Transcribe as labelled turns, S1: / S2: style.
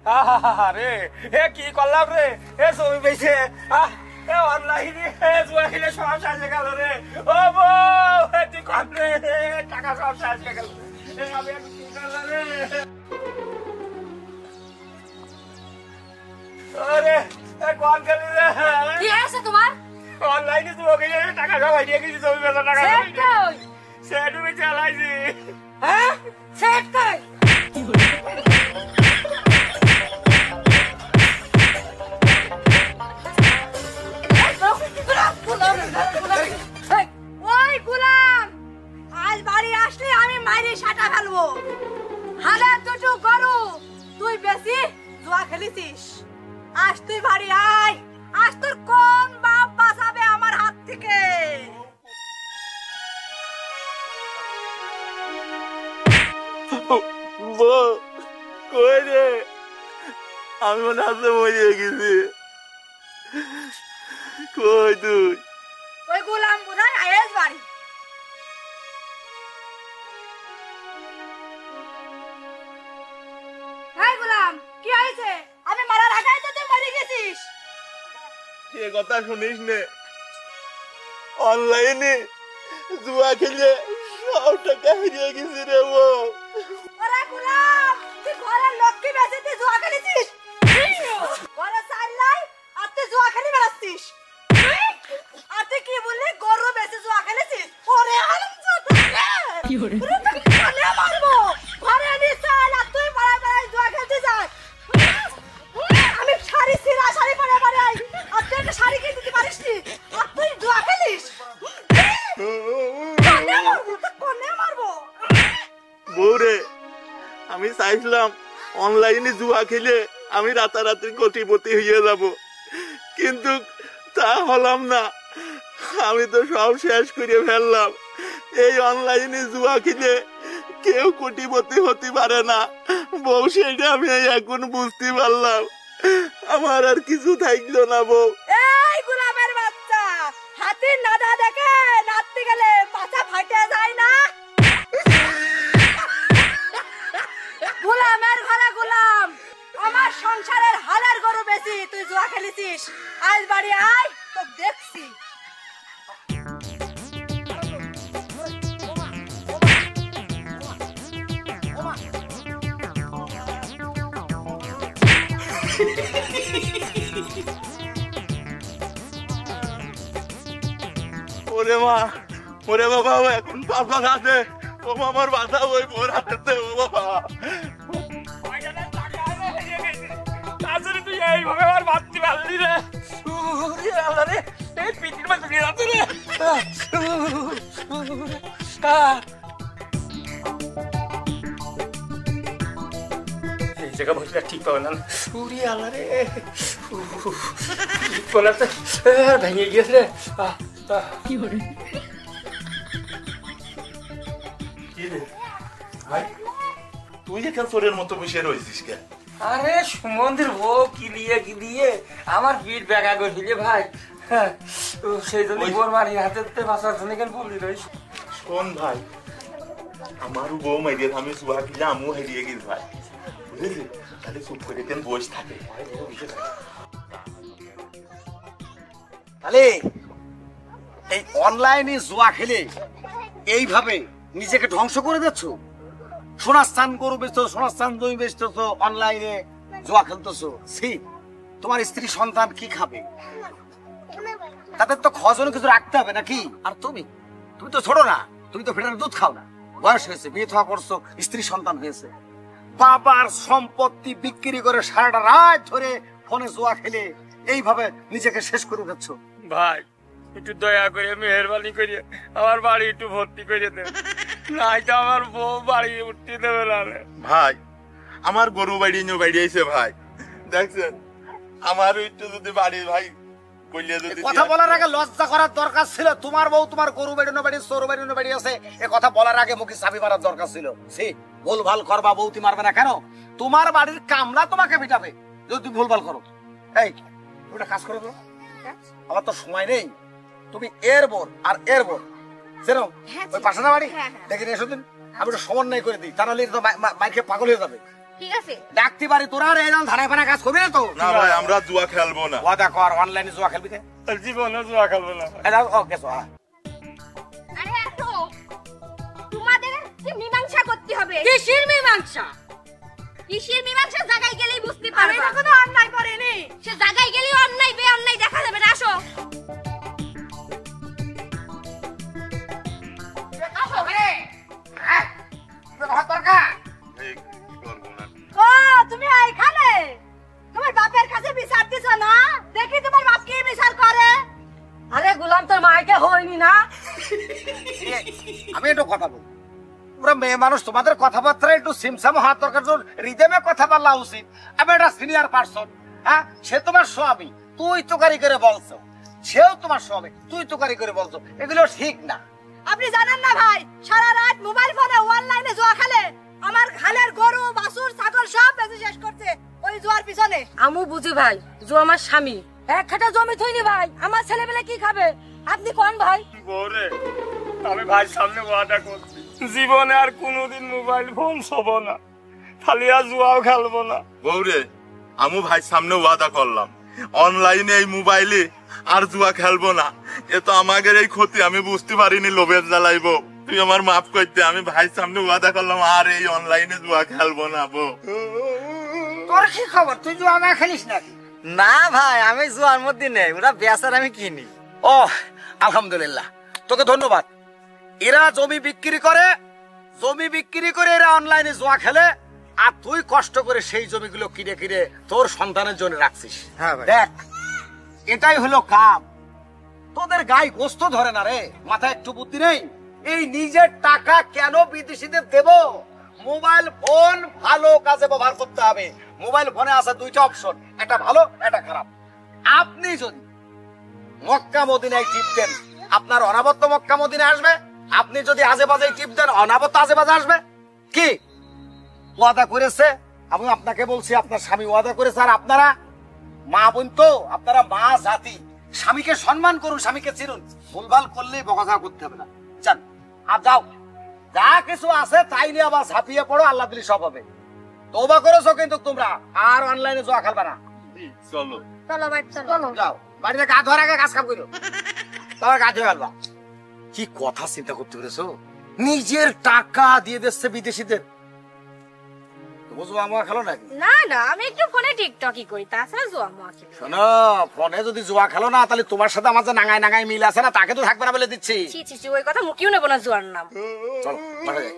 S1: আরে এ কি করলাম রে, এ ছবি পেয়েছে অনলাইনে জুয়া খেলে সব সাজে গেল রে। ও বউ তুই কম রে, টাকা সব সাজে গেল। আমি এখন কি করলাম রে? আরে কল খেলি রে।
S2: কি আছে তোমার?
S1: অনলাইনে জুয়া খেলে টাকা সব হারিয়ে গেছি, ছবি পেয়েছে টাকা সেট আমি চালাইছি।
S2: হ্যাঁ সেট কই? ওই গোলাম, আজ বাড়ি আসলে আমি মাইরে সাটা ফেলবো। হালে দুটো গরু তুই বেশি জুয়া খেলিছিস। আজ তুই বাড়ি আয়, আজ তোর কোন বাপ বাঁচাবে আমার হাত থেকে?
S3: কই রে, আমি মনে আছে মরিয়ে গেছি। কই তুই?
S2: ওই গোলাম বোধহয় আয়েস বাড়ি। হ্যাঁ গোলাম, কি হয়েছে? আমি মারার আগে তো তুই মরে গেছিস।
S3: এ কথা শুনিস নে, অনলাইনে জুয়া খেলে সব টাকা হারিয়ে গেছি রে।
S2: ওরে গোলাম, তুই ঘরের লক্ষ্মী বেঁচে তুই জুয়া খেলেছিস? ঘরে চাল নাই আর তুই জুয়া খেলে বেড়াচ্ছিস? আর তুই কি বললি, গরু বেঁচে জুয়া খেলেছিস? ওরে হারামজাদা, কি করে মারবো? ঘরে নি চাল আর তুই পাড়ায় পাড়ায় জুয়া খেলতে যাস। আমি শাড়ি ছিঁড়া শাড়ি পরে পরে আই, আর তুই একটা শাড়ি কিনে দিতে পারিস নি, আর তুই জুয়া খেলিস? কোনে মারবো?
S3: বউরে, আমি চাইছিলাম অনলাইনে জুয়া খেলে আমি রাতারাতি কোটিপতি হয়ে যাব, কিন্তু তা হলাম না। আমি তো সব শেষ করে ফেললাম। এই অনলাইনে জুয়া খেলে কেউ কোটিপতি হতে পারে না বউ, সেটা আমি এখন বুঝতে পারলাম। আমার আর কিছু থাকলো না বউ।
S2: এই গোলামের বাচ্চা, হাতির নাদা দেখে নাচতে গেলে মাথা ফাটে যায় না? গোলামের ঘরে গোলাম, আমার সংসারের হালের গরু বেশি তুই জুয়া খেলিছিস। আজ বাড়ি আয়, তো দেখছি।
S3: ওরে মা, ওরে বাবা, ও এখন বাবা আছে। ও আমার বাধা ওই বোর হাতে। ও বাবা,
S1: তুই এইভাবে আমার ভাবতে পারলি রে? রে এই পিঠির মধ্যে নিয়ে যাচ্ছে রে। এই জায়গা বসলে ঠিক পাবে না। উড়ি আল্লাহ রে, ভেঙে গিয়েছে রে। কি করে
S3: ভাই, তুই যে কেন চোরের মতো বসে রয়েছিস কে?
S1: আরে সুমন্দির বউ কিলিয়ে আমার পিঠ ব্যাগা করে দিলে ভাই। সেই জন্য বোর মারি হাতে বাঁচার জন্য কেন বললি রইস?
S3: শোন ভাই, আমারও বউ মাইরিয়ে আমি জুয়া খেলে আমিও হারিয়ে গেছি ভাই, বুঝলি? তাহলে চুপ করে কেন বসে থাকে।
S4: তাহলে এই অনলাইনে জুয়া খেলে এইভাবে নিজেকে ধ্বংস করে দিচ্ছ। সোনাস্থান গরু বেচছো, সোনাস্থান জমি বেচতেছো, অনলাইনে জুয়া খেলতেছো। সি, তোমার স্ত্রী সন্তান কি খাবে? তাদের তো খজনে কিছু রাখতে হবে নাকি? আর তুমি তো ছোট না, তুমি তো ফেটার দুধ খাও না, বয়স হয়েছে, বিয়ে থা করছো, স্ত্রী সন্তান হয়েছে। বাবার সম্পত্তি বিক্রি করে সারাটা রাত ধরে ফোনে জুয়া খেলে এইভাবে নিজেকে শেষ করে দিচ্ছ।
S1: ভাই একটু দয়া করে মেহরবানি করে আমার বাড়ি একটু ভর্তি করে দেন, নাই তো আমার বউ বাড়ি উঠতে দেবে না।
S3: ভাই, আমার গরু বাড়ি নিয়ে বাড়িয়েছে ভাই, দেখছেন? আমার একটু যদি বাড়ি ভাই
S4: কথা বলার আগে লজ্জা করার দরকার ছিল। তোমার বউ তোমার গরু বেড়ানো বাড়ি, সরু বেড়ানো বাড়ি আছে, এ কথা বলার আগে মুখে চাবি মারার দরকার ছিল। সে ভুলভাল করবা, বউতি মারবে না কেন? তোমার বাড়ির কামলা তোমাকে পিটাবে যদি তুমি ভুলভাল করো। এই ওটা কাজ করে দাও, আমার তো সময় নেই। তুমি এর বোর আর এর বোর চেনো ওই পাশানা বাড়ি দেখে নিয়ে এসো দিন, আমি ওটা সমন্বয় করে দিই, তা নাহলে তো মাইকে পাগল হয়ে যাবে।
S5: ঠিক আছে
S4: ডাকতে পারি তোরা আর এরকম ধানায় ফানা কাজ করবি না তো?
S3: না ভাই আমরা জুয়া খেলবো না।
S4: ওয়াদা কর অনলাইনে জুয়া খেলবি না?
S1: জীবনে জুয়া খেলবো না।
S4: ওকে সো
S5: আরে আসো তোমাদের কি মীমাংসা করতে হবে
S2: কিসের মীমাংসা?
S5: কিসের মীমাংসা জায়গায় গেলেই বুঝতে পারবে
S2: আমি তো কোনো অন্যায় করিনি।
S5: সে জায়গায় গেলেই অন্যায় বে অন্যায় দেখা যাবে না আসো
S3: এই করবো না।
S2: ও তুমি এইখানে তোমার বাপের কাছে বিচার দিছো না? দেখি তোমার বাপ কি বিচার করে। আরে গোলাম তোর মাইকে হয়নি না?
S4: আমি একটু কথা বলবো। তোমরা মেয়ে মানুষ, তোমাদের কথাবার্তা একটু সিমসাম হওয়ার দরকার, রিদেমে কথা বলা উচিত। আমি একটা সিনিয়র পার্সন, হ্যাঁ, সে তোমার স্বামী, তুই তোকারি করে বলছো, সেও তোমার স্বামী, তুই তোকারি করে বলছো, এগুলো ঠিক না।
S2: আপনি জানেন না ভাই, সারা রাত মোবাইল ফোনে অনলাইনে জুয়া খেলে আমার খালের গরু বাছুর ছাগল সব বেঁচে শেষ করছে ওই জুয়ার পিছনে।
S6: আমু বুঝি ভাই, জুয়া আমার স্বামী, এক খাটা জমি থইনি ভাই, আমার ছেলেবেলা কি খাবে? আপনি কোন ভাই?
S1: বউরে আমি ভাই সামনে ওয়াদা করছি জীবনে আর কোনোদিন মোবাইল ফোন ছবো না, খালি আর জুয়াও খেলবো না।
S3: বউরে আমু ভাই সামনে ওয়াদা করলাম অনলাইনে এই মোবাইলে আর জুয়া খেলবো না। এ তো আমাদের এই ক্ষতি আমি বুঝতে পারিনি, লোভের জ্বালাইবো। তুই আমার মাফ করতে, আমি ভাই সামনে ওয়াদা করলাম আর এই অনলাইনে জুয়া খেলবো না। বউ
S4: তোর কি খবর, তুই জুয়া না খেলিস নাকি?
S7: না ভাই আমি জুয়ার মধ্যে নেই, ওরা বেচার আমি কিনি।
S4: ও আলহামদুলিল্লাহ, তোকে ধন্যবাদ। এরা জমি বিক্রি করে, জমি বিক্রি করে এরা অনলাইনে জুয়া খেলে, আর তুই কষ্ট করে সেই জমিগুলো কিনে কিনে তোর সন্তানের জন্য রাখছিস।
S7: হ্যাঁ ভাই।
S4: দেখ এটাই হলো কাম। তোদের গায়ে গোস্ত ধরে না রে, মাথায় একটু বুদ্ধি নেই? এই নিজের টাকা কেন বিদেশিদের দেব? মোবাইল ফোন ভালো কাজে ব্যবহার করতে হবে। মোবাইল ফোনে আছে দুইটা অপশন, একটা ভালো একটা খারাপ। আপনি যদি মক্কা মদিনায় টিপ দেন, আপনার অনাবত্ত মক্কা মদিনা আসবে। আপনি যদি আজে বাজে টিপ দেন, অনাবত্ত আজে বাজে আসবে। কি ওয়াদা করেছে? আমি আপনাকে বলছি, আপনার স্বামী ওয়াদা করেছে। আর আপনারা মা বোন তো, আপনারা মা জাতি, স্বামীকে সম্মান করুন, স্বামীকে চিনুন। ভুলভাল করলেই বকাঝা করতে হবে না। যান আর যাও, যা কিছু আছে তাই নিয়ে আবার ঝাঁপিয়ে পড়ো, আল্লাহ দিলি সব হবে। তওবা করেছো কিন্তু তোমরা আর অনলাইনে জুয়া খেলবে না।
S3: চলো
S5: চলো ভাই চলো
S4: যাও, বাড়িতে গা ধোয়ার আগে কাজ কাম করো, তোমার গা ধুয়ে ফেলবা। কি কথা চিন্তা করতে পেরেছো? নিজের টাকা দিয়ে দিচ্ছে বিদেশিদের। তুমি জুয়া মুয়া খেলো নাকি?
S5: না না আমি একটু ফোনে টিকটকই করি, তাছাড়া জুয়া মুয়া খেলি না।
S4: শোনো, ফোনে যদি জুয়া খেলো না, তাহলে তোমার সাথে আমার যে নাঙায় নাঙায় মিল আছে না, তাকে তো থাকবে না বলে দিচ্ছি।
S5: ছি ছি ছি, ওই কথা মুখেও নেবো না জুয়ার নাম।
S4: চলো বাড়ি যাই।